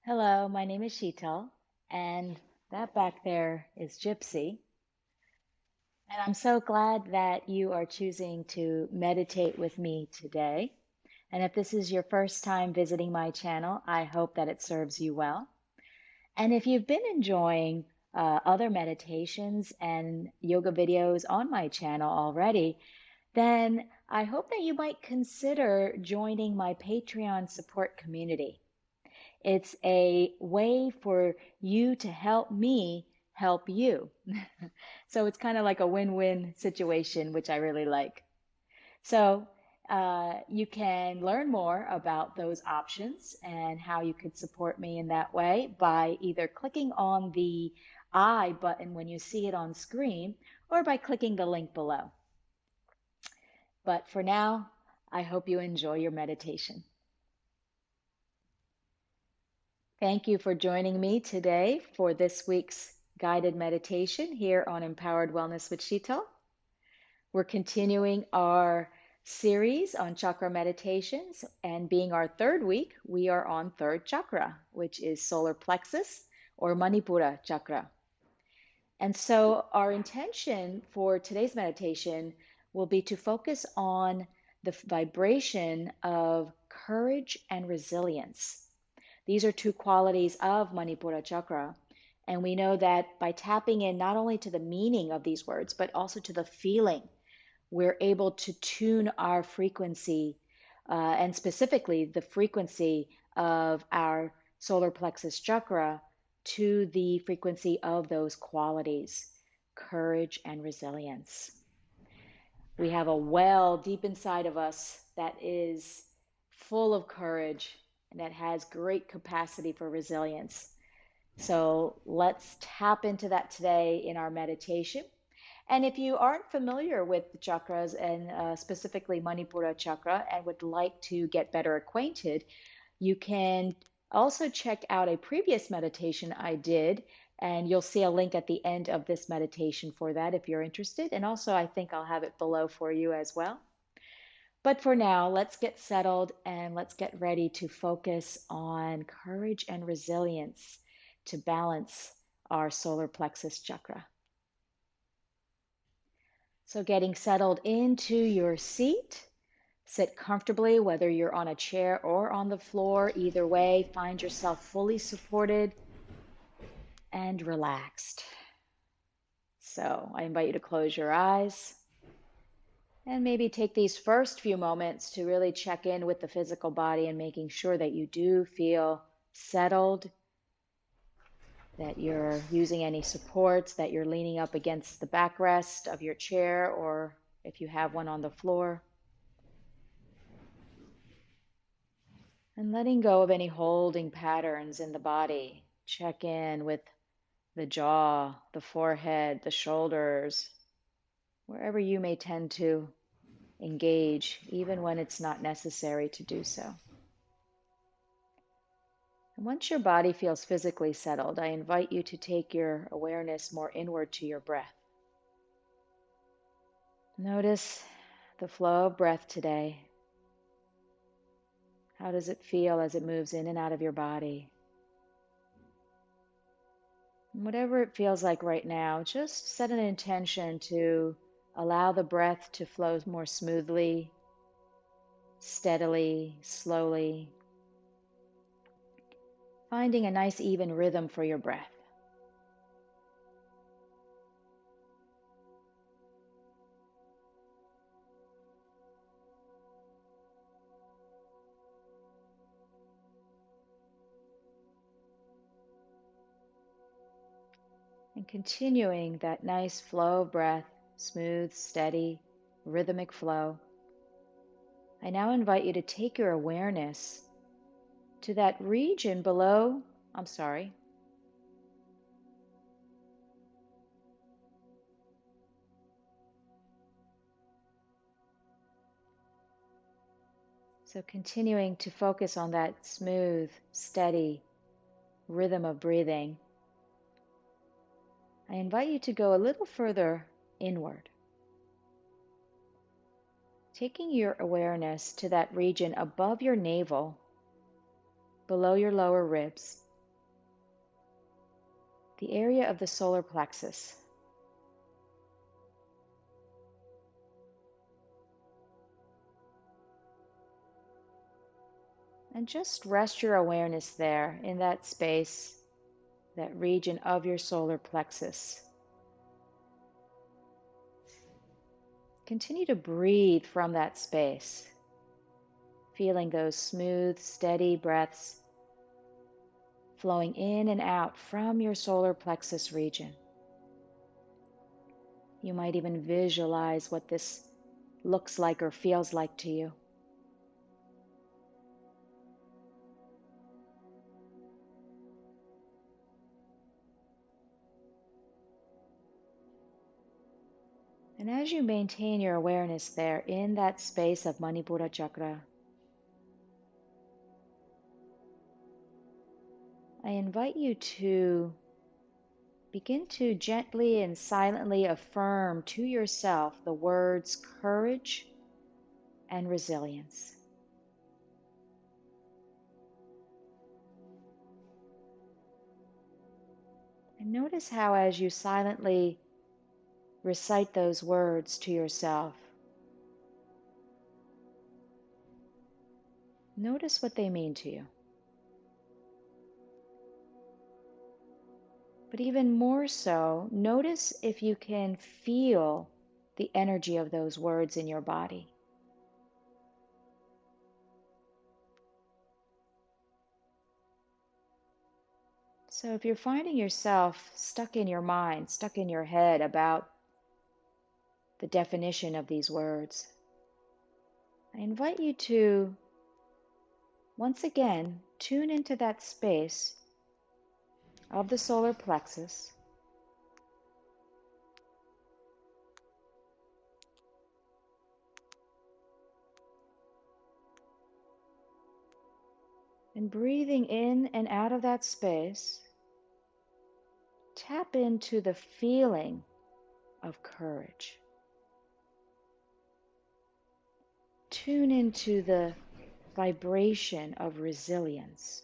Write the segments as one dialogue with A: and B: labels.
A: Hello, my name is Sheetal, and that back there is Gypsy. And I'm so glad that you are choosing to meditate with me today. And if this is your first time visiting my channel, I hope that it serves you well. And if you've been enjoying other meditations and yoga videos on my channel already, then I hope that you might consider joining my Patreon support community. It's a way for you to help me help you. So it's kind of like a win-win situation, which I really like. So you can learn more about those options and how you could support me in that way by either clicking on the I button when you see it on screen or by clicking the link below. But for now, I hope you enjoy your meditation. Thank you for joining me today for this week's guided meditation here on Empowered Wellness with Sheetal. We're continuing our series on chakra meditations, and being our third week, we are on third chakra, which is solar plexus or manipura chakra. And so our intention for today's meditation will be to focus on the vibration of courage and resilience. These are two qualities of Manipura chakra. And we know that by tapping in not only to the meaning of these words, but also to the feeling, we're able to tune our frequency, and specifically the frequency of our solar plexus chakra to the frequency of those qualities, courage and resilience. We have a well deep inside of us that is full of courage and that has great capacity for resilience. So let's tap into that today in our meditation. And if you aren't familiar with the chakras and specifically Manipura chakra and would like to get better acquainted, you can also check out a previous meditation I did, and you'll see a link at the end of this meditation for that if you're interested. And also, I think I'll have it below for you as well. But for now, let's get settled and let's get ready to focus on courage and resilience to balance our solar plexus chakra. So, getting settled into your seat, sit comfortably, whether you're on a chair or on the floor. Either way, find yourself fully supported and relaxed. So, I invite you to close your eyes and maybe take these first few moments to really check in with the physical body and making sure that you do feel settled, that you're using any supports, that you're leaning up against the backrest of your chair or if you have one on the floor. And letting go of any holding patterns in the body. Check in with the jaw, the forehead, the shoulders, wherever you may tend to engage, even when it's not necessary to do so. And once your body feels physically settled, I invite you to take your awareness more inward to your breath. Notice the flow of breath today. How does it feel as it moves in and out of your body? And whatever it feels like right now, just set an intention to allow the breath to flow more smoothly, steadily, slowly, finding a nice even rhythm for your breath. And continuing that nice flow of breath, smooth, steady, rhythmic flow, I now invite you to take your awareness to that region below, So continuing to focus on that smooth, steady rhythm of breathing, I invite you to go a little further inward, taking your awareness to that region above your navel, below your lower ribs. the area of the solar plexus. And just rest your awareness there in that space, that region of your solar plexus. Continue to breathe from that space, feeling those smooth, steady breaths flowing in and out from your solar plexus region. You might even visualize what this looks like or feels like to you. And as you maintain your awareness there in that space of manipura chakra, I invite you to begin to gently and silently affirm to yourself the words courage and resilience. And notice how, as you silently recite those words to yourself, notice what they mean to you. But even more so, notice if you can feel the energy of those words in your body. So if you're finding yourself stuck in your mind, stuck in your head about the definition of these words, I invite you to once again tune into that space of the solar plexus and, breathing in and out of that space, tap into the feeling of courage. Tune into the vibration of resilience.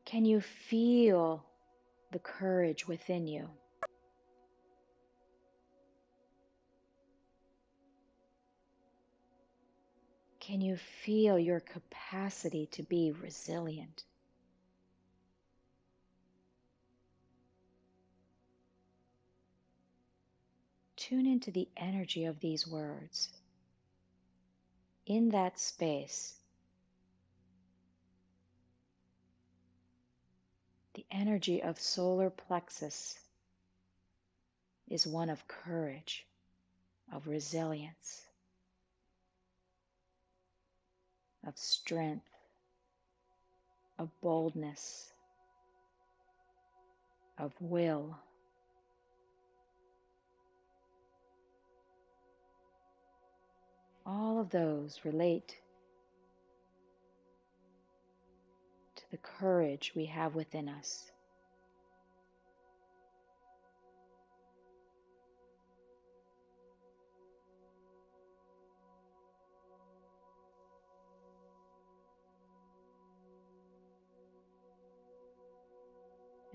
A: Can you feel the courage within you? Can you feel your capacity to be resilient? Tune into the energy of these words in that space. The energy of solar plexus is one of courage, of resilience, of strength, of boldness, of will. All of those relate to the courage we have within us.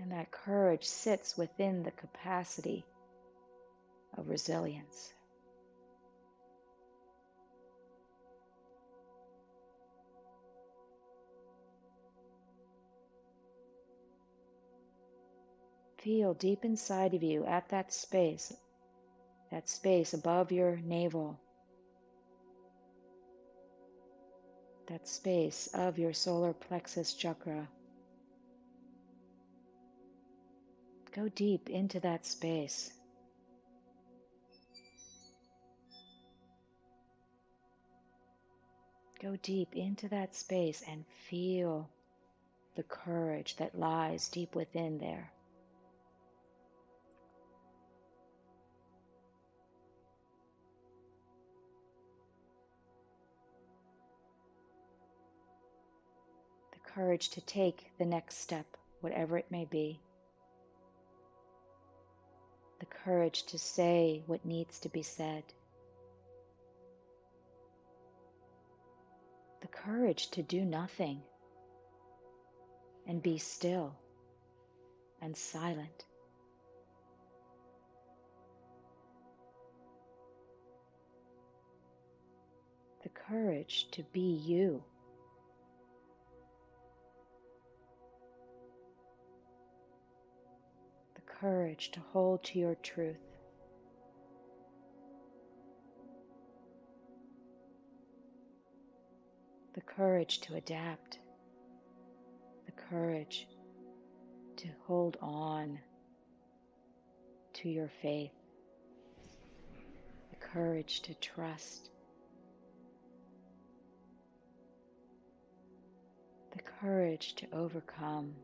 A: And that courage sits within the capacity of resilience. Feel deep inside of you at that space above your navel, that space of your solar plexus chakra. Go deep into that space. Go deep into that space and feel the courage that lies deep within there. The courage to take the next step, whatever it may be. The courage to say what needs to be said. The courage to do nothing and be still and silent. The courage to be you. The courage to hold to your truth. The courage to adapt. The courage to hold on to your faith. The courage to trust. The courage to overcome.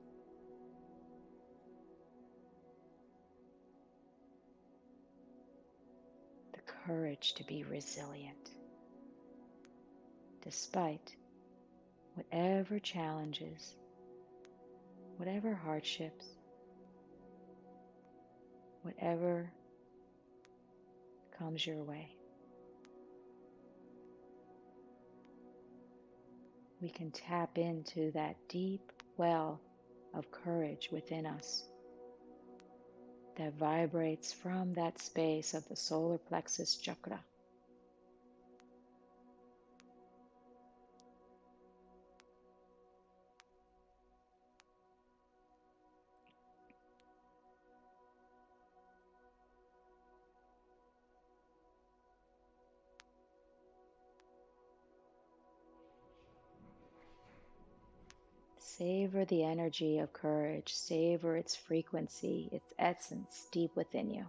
A: The courage to be resilient, despite whatever challenges, whatever hardships, whatever comes your way. We can tap into that deep well of courage within us that vibrates from that space of the solar plexus chakra. Savor the energy of courage. Savor its frequency, its essence deep within you.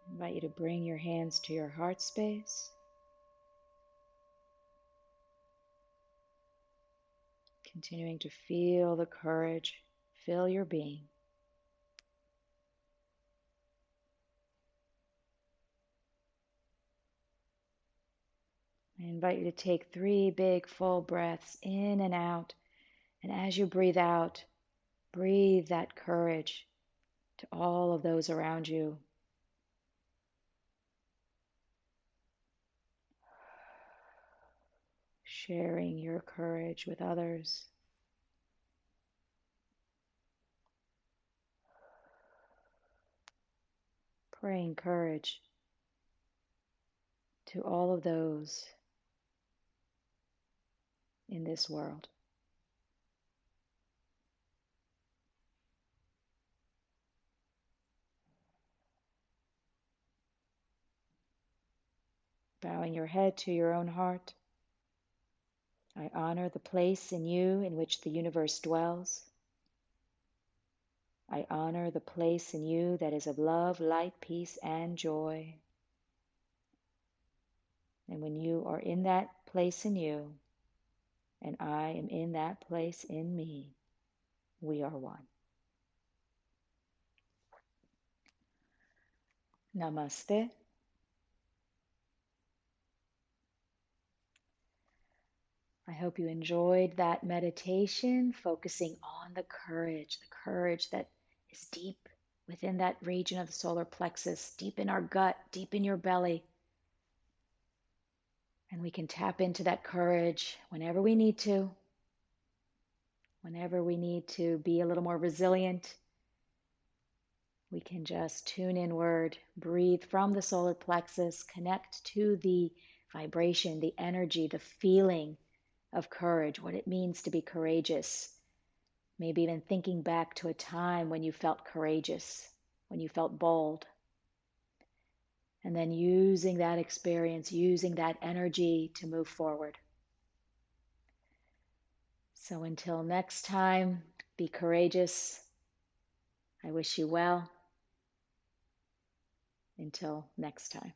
A: I invite you to bring your hands to your heart space. Continuing to feel the courage fill your being. I invite you to take 3 big full breaths in and out. And as you breathe out, breathe that courage to all of those around you. Sharing your courage with others. Praying courage to all of those in this world. Bowing your head to your own heart. I honor the place in you in which the universe dwells. I honor the place in you that is of love, light, peace, and joy. And when you are in that place in you, and I am in that place in me, we are one. Namaste. I hope you enjoyed that meditation, focusing on the courage that is deep within that region of the solar plexus, deep in our gut, deep in your belly. And we can tap into that courage whenever we need to. Whenever we need to be a little more resilient, we can just tune inward, breathe from the solar plexus, connect to the vibration, the energy, the feeling of courage, what it means to be courageous. Maybe even thinking back to a time when you felt courageous, when you felt bold. And then using that experience, using that energy to move forward. So until next time, be courageous. I wish you well. Until next time.